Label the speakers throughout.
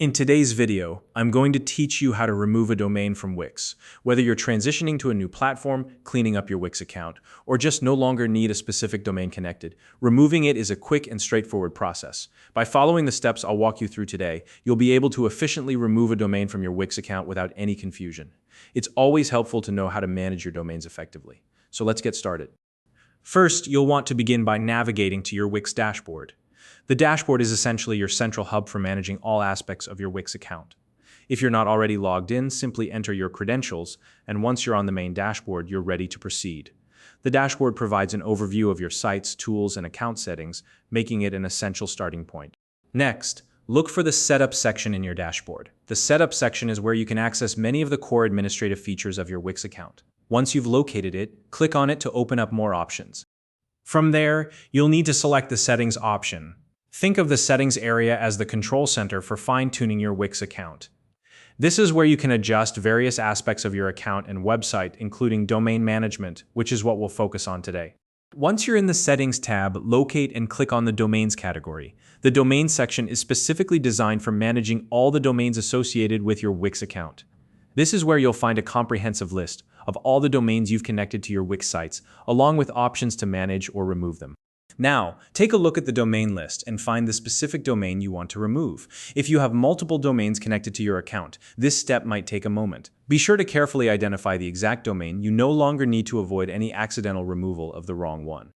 Speaker 1: In today's video, I'm going to teach you how to remove a domain from Wix. Whether you're transitioning to a new platform, cleaning up your Wix account, or just no longer need a specific domain connected, removing it is a quick and straightforward process. By following the steps I'll walk you through today, you'll be able to efficiently remove a domain from your Wix account without any confusion. It's always helpful to know how to manage your domains effectively. So let's get started. First, you'll want to begin by navigating to your Wix dashboard. The dashboard is essentially your central hub for managing all aspects of your Wix account. If you're not already logged in, simply enter your credentials, and once you're on the main dashboard, you're ready to proceed. The dashboard provides an overview of your sites, tools, and account settings, making it an essential starting point. Next, look for the Setup section in your dashboard. The Setup section is where you can access many of the core administrative features of your Wix account. Once you've located it, click on it to open up more options. From there, you'll need to select the Settings option. Think of the Settings area as the control center for fine-tuning your Wix account. This is where you can adjust various aspects of your account and website, including domain management, which is what we'll focus on today. Once you're in the Settings tab, locate and click on the Domains category. The Domains section is specifically designed for managing all the domains associated with your Wix account. This is where you'll find a comprehensive list of all the domains you've connected to your Wix sites, along with options to manage or remove them. Now, take a look at the domain list and find the specific domain you want to remove. If you have multiple domains connected to your account, this step might take a moment. Be sure to carefully identify the exact domain. You no longer need to avoid any accidental removal of the wrong one.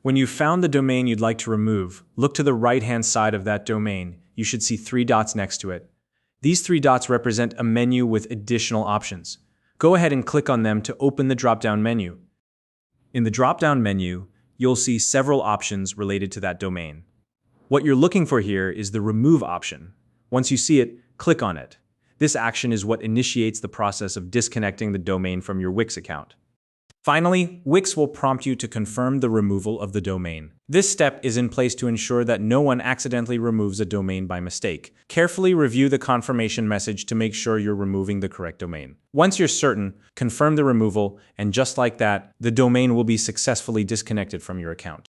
Speaker 1: When you've found the domain you'd like to remove, look to the right-hand side of that domain. You should see 3 dots next to it. These 3 dots represent a menu with additional options. Go ahead and click on them to open the drop-down menu. In the drop-down menu, you'll see several options related to that domain. What you're looking for here is the Remove option. Once you see it, click on it. This action is what initiates the process of disconnecting the domain from your Wix account. Finally, Wix will prompt you to confirm the removal of the domain. This step is in place to ensure that no one accidentally removes a domain by mistake. Carefully review the confirmation message to make sure you're removing the correct domain. Once you're certain, confirm the removal, and just like that, the domain will be successfully disconnected from your account.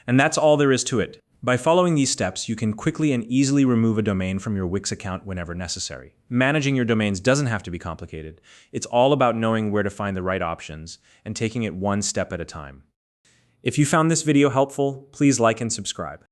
Speaker 1: And that's all there is to it. By following these steps, you can quickly and easily remove a domain from your Wix account whenever necessary. Managing your domains doesn't have to be complicated. It's all about knowing where to find the right options and taking it one step at a time. If you found this video helpful, please like and subscribe.